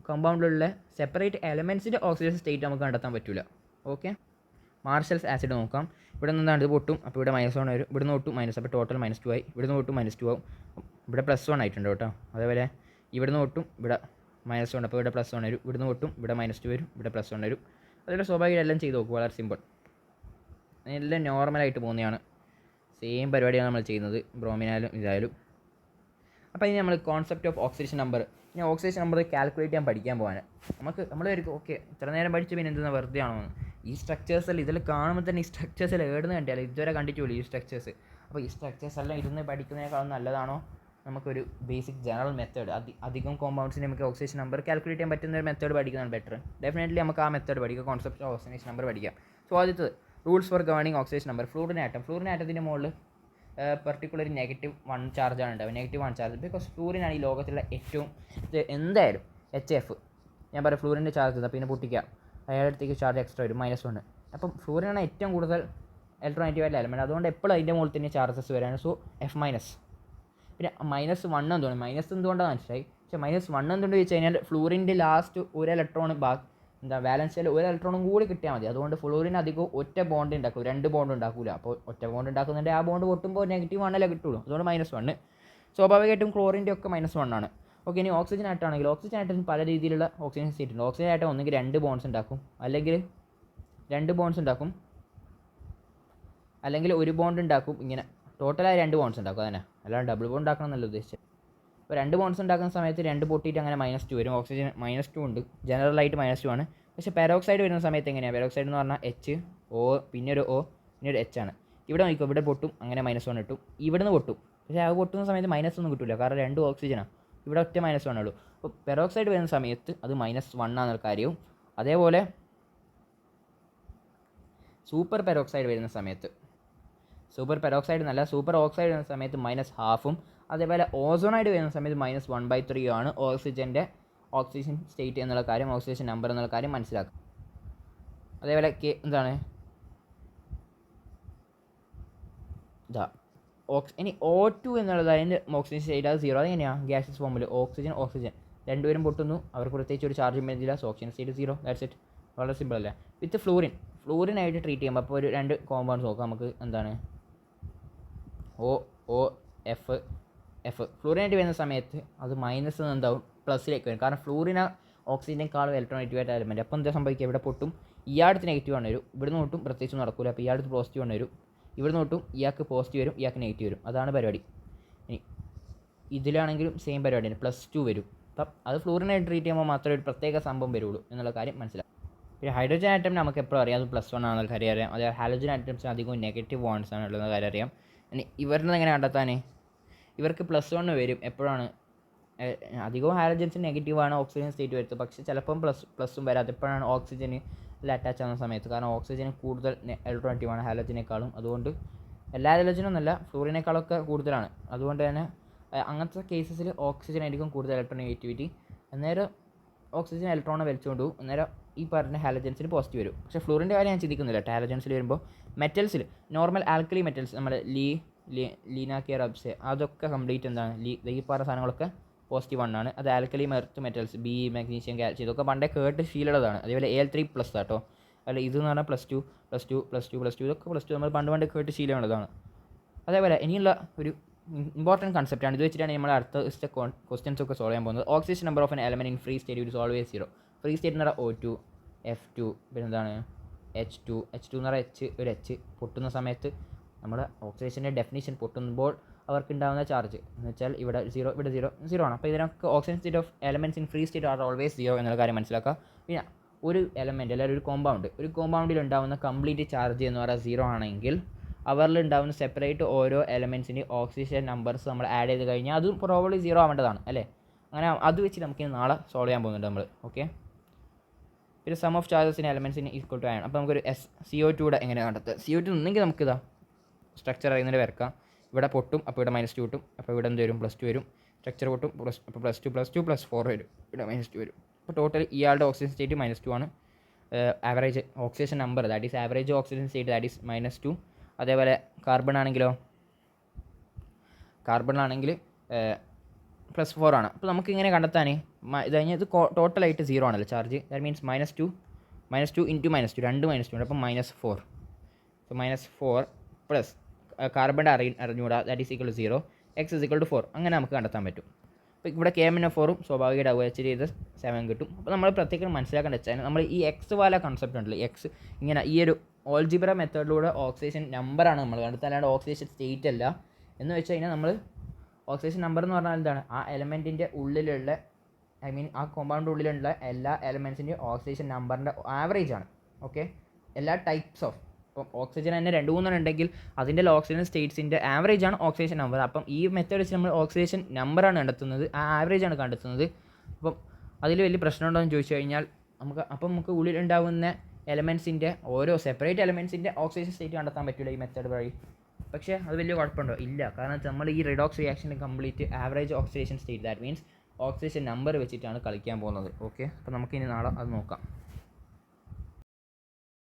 Speaker 1: കോമ്പൗണ്ടിലുള്ള സെപ്പറേറ്റ് എലമെൻസിൻ്റെ ഓക്സിഡേഷൻ സ്റ്റേറ്റ് നമുക്ക് കണ്ടെത്താൻ പറ്റില്ല. ഓക്കെ, മാർഷൽസ് ആസിഡ് നോക്കാം. ഇവിടെ നിന്നാണ് ഇത് പൊട്ടും, അപ്പോൾ ഇവിടെ -1 വരും, ഇവിടെ നിന്ന് പൊട്ടും മൈനസ്, അപ്പോൾ ടോട്ടൽ -2 ആയി. ഇവിടെ നിന്ന് പൊട്ടും -2 ആവും, ഇവിടെ +1 ആയിട്ടുണ്ട് കേട്ടോ. അതേപോലെ ഇവിടെ നിന്ന് പൊട്ടും, ഇവിടെ -1, അപ്പോൾ ഇവിടെ +1 വരും, ഇവിടെ നിന്ന് പൊട്ടും, ഇവിടെ -2 വരും, ഇവിടെ +1 വരും. അതിൻ്റെ സ്വാഭാവികം എല്ലാം ചെയ്ത് നോക്കും, വളരെ സിമ്പിൾ, എല്ലാം നോർമലായിട്ട് പോകുന്നതാണ്. സെയിം പരിപാടിയാണ് നമ്മൾ ചെയ്യുന്നത് ബ്രോമിനായാലും ഇതായാലും. അപ്പോൾ ഇനി നമ്മൾ കോൺസെപ്റ്റ് ഓഫ് ഓക്സിഡേഷൻ നമ്പർ, ഇനി ഓക്സിഡേഷൻ നമ്പർ കാൽക്കുലേറ്റ് ചെയ്യാൻ പഠിക്കാൻ പോകാൻ നമ്മൾ ഓക്കെ ഇത്ര നേരം പഠിച്ച് പിന്നെ എന്തെന്നാ വെറുതെ ആണോ, ഈ സ്ട്രക്ചേഴ്സെല്ലാം ഇതിൽ കാണുമ്പോൾ തന്നെ ഈ സ്ട്രക്ചേഴ്സെല്ലാം ഏടുന്ന് കണ്ടില്ല, ഇതുവരെ കണ്ടിട്ടുള്ളൂ ഈ സ്ട്രക്ചേഴ്സ്. അപ്പോൾ ഈ സ്ട്രക്ചേഴ്സ് എല്ലാം ഇരുന്ന് പഠിക്കുന്നതിനേക്കാളും നല്ലതാണോ നമുക്കൊരു ബേസിക് ജനറൽ മെത്തേഡ്, അധികം കോമ്പൗണ്ട്സിന് നമുക്ക് ഓക്സിഡേഷൻ നമ്പർ കാൽക്കുലേറ്റ് ചെയ്യാൻ പറ്റുന്ന ഒരു മെത്തേഡ് പഠിക്കുന്നതാണ് ബെറ്റർ. ഡെഫിനറ്റ്ലി നമുക്ക് ആ മെത്തേഡ് പഠിക്കാം, കോൺസെപ്റ്റ് ഓഫ് ഓക്സിഡേഷൻ നമ്പർ പഠിക്കാം. സോ ആദ്യത്തത് rules for governing oxidation number. Fluorine ആറ്റത്തിൻ്റെ മുകളിൽ പെർട്ടിക്കുലർ -1 ചാർജാണ് ഉണ്ടാവുക, -1 ചാർജ്. ബിക്കോസ് ഫ്ലൂറിനാണ് ഈ ലോകത്തിലെ ഏറ്റവും എന്തായാലും HF, ഞാൻ പറയാം ഫ്ലൂറിൻ്റെ ചാർജ് ഇതാ, പിന്നെ പൊട്ടിക്കുക, അയാളുടെ അടുത്തേക്ക് ചാർജ് എക്സ്ട്രാ വരും -1. അപ്പം ഫ്ലൂറിനാണ് ഏറ്റവും കൂടുതൽ ഇലക്ട്രോനെഗറ്റീവ് ആയിട്ടുള്ള എലമെൻറ്റ്, അതുകൊണ്ട് എപ്പോഴും അതിൻ്റെ മുകളിൽ തന്നെ ചാർജസ് വരാണ്. So F-. പിന്നെ -1 എന്ന് തോന്നുന്നു, മൈനസ് എന്തുകൊണ്ടാണ് മനസ്സിലായി, പക്ഷേ -1 എന്തുകൊണ്ട് ചോദിച്ചു കഴിഞ്ഞാൽ ഫ്ലൂറിൻ്റെ ലാസ്റ്റ് ഒരു ഇലക്ട്രോൺ വാലൻസ് ഷെല്ലിൽ ഒരു ഇലക്ട്രോണും കൂടി കിട്ടിയാൽ മതി. അതുകൊണ്ട് ഫ്ലൂറിൻ അധികം ഒറ്റ ബോണ്ട് ഉണ്ടാക്കും, 2 ബോണ്ട് ഉണ്ടാക്കില്ല. അപ്പോൾ ഒറ്റ ബോണ്ട് ഉണ്ടാക്കുന്നുണ്ട്, ആ ബോണ്ട് പൊട്ടുമ്പോൾ -1 കിട്ടുള്ളൂ, അതുകൊണ്ട് -1. സ്വാഭാവികമായിട്ടും ക്ലോറിൻ്റെ ഒക്കെ -1 ആണ്. ഓക്കെ, ഇനി ഓക്സിജൻ ആയിട്ടാണെങ്കിൽ ഓക്സിജൻ ആയിട്ടിന് പല രീതിയിലുള്ള ഓക്സിജൻ സ്റ്റേറ്റ് ഉണ്ട്. ഓക്സിജൻ ആയിട്ട് ഒന്നുകിൽ 2 ബോൺസ് ഉണ്ടാക്കും, അല്ലെങ്കിൽ 2 ബോൺസ് ഉണ്ടാക്കും, അല്ലെങ്കിൽ 1 ബോണ്ട് ഉണ്ടാക്കും. ഇങ്ങനെ ടോട്ടലായി 2 ബോൺസ് ഉണ്ടാക്കും, അതന്നെ, അല്ലാണ്ട് ഡബിൾ ബോണ്ട് ഉണ്ടാക്കണം എന്നല്ല ഉദ്ദേശിച്ചത്. അപ്പോൾ 2 ബോൺസ് ഉണ്ടാക്കുന്ന സമയത്ത് 2 പൊട്ടിയിട്ട് അങ്ങനെ -2 വരും. ഓക്സിജൻ -2 ഉണ്ട്, ജനറലായിട്ട് -2 ആണ്. പക്ഷേ പെരോക്സൈഡ് വരുന്ന സമയത്ത് എങ്ങനെയാണ്, പെരോക്സൈഡ് എന്ന് പറഞ്ഞാൽ HO, പിന്നെ ഒരു O, പിന്നെ ഒരു H ആണ്. ഇവിടെ നോക്കിക്കോ, ഇവിടെ പൊട്ടും, അങ്ങനെ -1 കിട്ടും, ഇവിടെ നിന്ന് പൊട്ടും. പക്ഷേ അത് പൊട്ടുന്ന സമയത്ത് -1 കിട്ടില്ല, കാരണം 2 ഓക്സിജനാണ്, ഇവിടെ ഒറ്റ -1 ഉള്ളൂ. അപ്പോൾ പെരോക്സൈഡ് വരുന്ന സമയത്ത് അത് -1 ആണെന്നുള്ള കാര്യവും, അതേപോലെ സൂപ്പർ പെരോക്സൈഡ് വരുന്ന സമയത്ത്, സൂപ്പർ പെരോക്സൈഡ് എന്നല്ല സൂപ്പർ ഓക്സൈഡ് വരുന്ന സമയത്ത് -1/2, അതേപോലെ ഓസോണൈഡ് വരുന്ന സമയത്ത് -1/3 ആണ് ഓക്സിജൻ്റെ ഓക്സിജൻ സ്റ്റേറ്റ് എന്നുള്ള കാര്യം, ഓക്സിജൻ നമ്പർ എന്നുള്ള കാര്യം മനസ്സിലാക്കുക. അതേപോലെ എന്താണ് ഇതാ ഇനി O2 എന്നുള്ളത് അതിൻ്റെ ഓക്സിജൻ സ്റ്റേറ്റ്, അത് 0. അതെങ്ങനെയാണ് ഗ്യാസസ് ഫോമിൽ ഓക്സിജൻ രണ്ടുപേരും പൊട്ടുന്നു, അവർക്ക് പ്രത്യേകിച്ച് ഒരു ചാർജ് വരുന്നില്ല, so oxygen state 0. That's it, വളരെ സിമ്പിൾ അല്ലേ. വിത്ത് ഫ്ലൂറിനായിട്ട് ട്രീറ്റ് ചെയ്യുമ്പോൾ അപ്പോൾ ഒരു 2 കോമ്പൗണ്ട്സ് നോക്കാം നമുക്ക്. എന്താണ് F. ഫ്ലൂറിനായിട്ട് വരുന്ന സമയത്ത് അത് മൈനസ് എന്താവും, പ്ലസ്സിലേക്ക് വരും, കാരണം ഫ്ലൂറിന ഓക്സിജനേക്കാളും ഇലക്ട്രോനെഗറ്റീവ് ആയിട്ട് എലമെൻറ്റ്. അപ്പോൾ എന്താ സംഭവിക്കുക, ഇവിടെ പൊട്ടും, ഇയാൾക്ക് നെഗറ്റീവ് ആണ് വരും, ഇവിടുന്ന് പൊട്ടും, പ്രത്യേകിച്ച് നടക്കില്ല, അപ്പോൾ ഇയാൾക്ക് പോസിറ്റീവ് ആണ് വരും, ഇവിടുന്ന് പൊട്ടും, ഇയാൾക്ക് പോസിറ്റീവ് വരും, ഇയാൾക്ക് നെഗറ്റീവ് വരും. അതാണ് പരിപാടി. ഇനി ഇതിലാണെങ്കിലും സെയിം പരിപാടിയാണ്, +2 വരും. അപ്പം അത് ഫ്ലൂറിനായിട്ട് ട്രീറ്റ് ചെയ്യുമ്പോൾ മാത്രമേ ഒരു പ്രത്യേക സംഭവം വരുള്ളൂ എന്നുള്ള കാര്യം മനസ്സിലാക്കും. പിന്നെ ഹൈഡ്രജൻ ആറ്റം നമുക്ക് എപ്പോഴും അറിയാം, അത് +1 ആണെന്നുള്ള കാര്യം അറിയാം. അതേ ഹാലോജൻ ആറ്റംസ് അധികവും നെഗറ്റീവ് ബോൺസ് ആണുള്ള കാര്യം അറിയാം. ഇനി ഇവരുടെ എങ്ങനെ കണ്ടെത്താൻ, ഇവർക്ക് +1 വരും എപ്പോഴാണ്, അധികവും ഹാലോജൻസ് നെഗറ്റീവാണ് ഓക്സിജൻ സ്റ്റേറ്റ് വരുന്നത്, പക്ഷേ ചിലപ്പം പ്ലസും വരാതെ എപ്പോഴാണ് ഓക്സിജനിൽ അറ്റാച്ച് ആവുന്ന സമയത്ത്, കാരണം ഓക്സിജൻ കൂടുതൽ ഇലക്ട്രോനെഗറ്റീവാണ് ഹാലോജനേക്കാളും, അതുകൊണ്ട് എല്ലാ ഹാലോജനും എന്നല്ല ഫ്ലൂറിനേക്കാളൊക്കെ കൂടുതലാണ്. അതുകൊണ്ട് തന്നെ അങ്ങനത്തെ കേസസിൽ ഓക്സിജൻ ആയിരിക്കും കൂടുതൽ ഇലക്ട്രോനെഗറ്റിവിറ്റി. അന്നേരം ഓക്സിജൻ ഇലക്ട്രോണെ വലിച്ചുകൊണ്ട് പോകും, അന്നേരം ഈ പറഞ്ഞ ഹാലോജൻസിന് പോസിറ്റീവ് വരും. പക്ഷേ ഫ്ലൂറിൻ്റെ കാര്യം ഞാൻ ചിന്തിക്കുന്നില്ല. ഹാലോജൻസിൽ വരുമ്പോൾ മെറ്റൽസിൽ നോർമൽ ആൽക്കലി മെറ്റൽസ്, നമ്മൾ ലീനാക്കിയ റബ്സ്, അതൊക്കെ കംപ്ലീറ്റ് എന്താണ്, ഈ പറഞ്ഞ സാധനങ്ങളൊക്കെ +1 ആണ്. അത് alkali metals, B, magnesium, calcium, ഇതൊക്കെ പണ്ടേ കേട്ട് ശീലമുള്ളതാണ്. അതേപോലെ Al3+ ആട്ടോ, അല്ല ഇതെന്ന് പറഞ്ഞാൽ +2 ഇതൊക്കെ +2 നമ്മൾ പണ്ട് കേട്ട് ശീലമുള്ളതാണ്. അതേപോലെ ഇനിയുള്ള ഒരു ഇമ്പോർട്ടൻറ്റ് കൺസെപ്റ്റാണ്, ഇത് വെച്ചിട്ടാണ് നമ്മൾ അടുത്ത ക്വസ്റ്റ്യൻസ് ഒക്കെ സോൾവ് ചെയ്യാൻ പോകുന്നത്. Oxygen number of N element in free state is always 0. Free state എന്ന് പറഞ്ഞാൽ O2, F2, പിന്നെ എന്താണ് H2 എന്ന് പറഞ്ഞാൽ ഒരു H പൊട്ടുന്ന സമയത്ത് നമ്മുടെ ഓക്സിജൻ്റെ ഡെഫിനിഷൻ പൊട്ടുമ്പോൾ അവർക്കുണ്ടാകുന്ന ചാർജ് എന്ന് വെച്ചാൽ ഇവിടെ 0, ഇവിടെ 0 ആണ്. അപ്പോൾ ഇതിനൊക്കെ oxygen state of elements in free state are always 0 എന്നുള്ള കാര്യം മനസ്സിലാക്കുക. പിന്നെ ഒരു എലമെൻറ്റ് അല്ലെങ്കിൽ ഒരു കോമ്പൗണ്ടിൽ ഉണ്ടാകുന്ന കംപ്ലീറ്റ് ചാർജ് എന്ന് പറയുന്നത് 0 ആണെങ്കിൽ അവരിലുണ്ടാകുന്ന സെപ്പറേറ്റ് ഓരോ എലമെൻറ്റ്സിൻ്റെ ഓക്സിജൻ നമ്പേഴ്സ് നമ്മൾ ആഡ് ചെയ്ത് കഴിഞ്ഞാൽ അതും പ്രോബബ്ലി 0 ആവേണ്ടതാണ് അല്ലേ. അങ്ങനെ അത് വെച്ച് നമുക്ക് നാളെ സോൾവ് ചെയ്യാൻ പോകുന്നുണ്ട് നമ്മൾ. ഓക്കെ, പിന്നെ സം ഓഫ് ചാർജസ് ഇൻ എലമെൻറ്റ്സിന് ഈക്വൽ ടു ആണ്. അപ്പോൾ നമുക്കൊരു CO2 എങ്ങനെ കണ്ടെത്തുക. CO2 ഒന്നെങ്കിൽ നമുക്കിതാ സ്ട്രക്ചർ അറിയുന്നതിൽ വരക്കാം. ഇവിടെ പൊട്ടും, അപ്പോൾ ഇവിടെ -2 കിട്ടും, അപ്പോൾ ഇവിടെ എന്ത് വരും, +2 വരും. സ്ട്രക്ചർ പൊട്ടും, അപ്പോൾ +2 +4 വരും, ഇവിടെ -2 വരും. അപ്പോൾ ടോട്ടൽ ഇയാളുടെ ഓക്സിജൻ സ്റ്റേറ്റ് -2 ആണ്. Average oxygen number that is average oxygen state that is -2. അതേപോലെ കാർബൺ ആണെങ്കിലോ +4 ആണ്. അപ്പോൾ നമുക്ക് ഇങ്ങനെ കണ്ടെത്താൻ ഇത് കഴിഞ്ഞാൽ ഇത് ടോട്ടലായിട്ട് 0 ആണല്ലോ ചാർജ്. ദാറ്റ് മീൻസ് -2 ഇൻറ്റു -2 2 -2 ഉണ്ട്. അപ്പം -4. സോ -4 പ്ലസ് കാർബണിൻ്റെ അറിഞ്ഞൂടാ that is equal to 0 x is equal to 4 അങ്ങനെ നമുക്ക് കണ്ടെത്താൻ പറ്റും. അപ്പോൾ ഇവിടെ KMnO4 സ്വാഭാവികമായിട്ട് OH ചെയ്ത് 7 കിട്ടും. അപ്പോൾ നമ്മൾ പ്രത്യേകം മനസ്സിലാക്കേണ്ട വെച്ചാൽ നമ്മൾ ഈ എക്സ് വാല കൺസെപ്റ്റ് ഉണ്ടല്ലോ, എക്സ് ഇങ്ങനെ ഈ ഒരു ഓൾജിബ്ര മെത്തേഡിലൂടെ ഓക്സിജൻ നമ്പറാണ് നമ്മൾ കണ്ടെത്താൻ, അല്ലാണ്ട് ഓക്സിജൻ സ്റ്റേറ്റ് അല്ല. എന്ന് വെച്ച് കഴിഞ്ഞാൽ നമ്മൾ ഓക്സിജൻ നമ്പർ എന്ന് പറഞ്ഞാൽ എന്താണ്, ആ എലമെൻറ്റിൻ്റെ ഉള്ളിലുള്ള ആ കോമ്പൗണ്ടിൻ്റെ ഉള്ളിലുള്ള എല്ലാ എലമെൻറ്റ്സിൻ്റെയും ഓക്സിജൻ നമ്പറിൻ്റെ ആവറേജ് ആണ്. ഓക്കെ, എല്ലാ ടൈപ്സ് ഓഫ് ഇപ്പം ഓക്സിജൻ തന്നെ 2-3 ഉണ്ടെങ്കിൽ അതിൻ്റെ ഓക്സിജൻ സ്റ്റേറ്റ്സിൻ്റെ ആവറേജ് ആണ് ഓക്സിജൻ നമ്പർ. അപ്പം ഈ മെത്തേഡ് വെച്ച് നമ്മൾ ഓക്സിജൻ നമ്പറാണ് കണ്ടെത്തുന്നത്, ആ ആവറേജ് ആണ് കണ്ടെത്തുന്നത്. അപ്പം അതിൽ വലിയ പ്രശ്നമുണ്ടോ എന്ന് ചോദിച്ചു കഴിഞ്ഞാൽ നമുക്ക് ഉള്ളിലുണ്ടാകുന്ന എലമെൻറ്റ്സിൻ്റെ ഓരോ സെപ്പറേറ്റ് എലമെൻറ്റ്സിൻ്റെ ഓക്സിജൻ സ്റ്റേറ്റ് കണ്ടെത്താൻ പറ്റില്ല ഈ മെത്തേഡ് വഴി. പക്ഷേ അത് വലിയ കുഴപ്പമുണ്ടോ? ഇല്ല. കാരണം നമ്മൾ ഈ റിഡോക്സ് റിയാക്ഷൻ്റെ complete average oxidation state that means oxygen number വെച്ചിട്ടാണ് കളിക്കാൻ പോകുന്നത്. ഓക്കെ, അപ്പോൾ നമുക്കിനി നാളെ അത് നോക്കാം.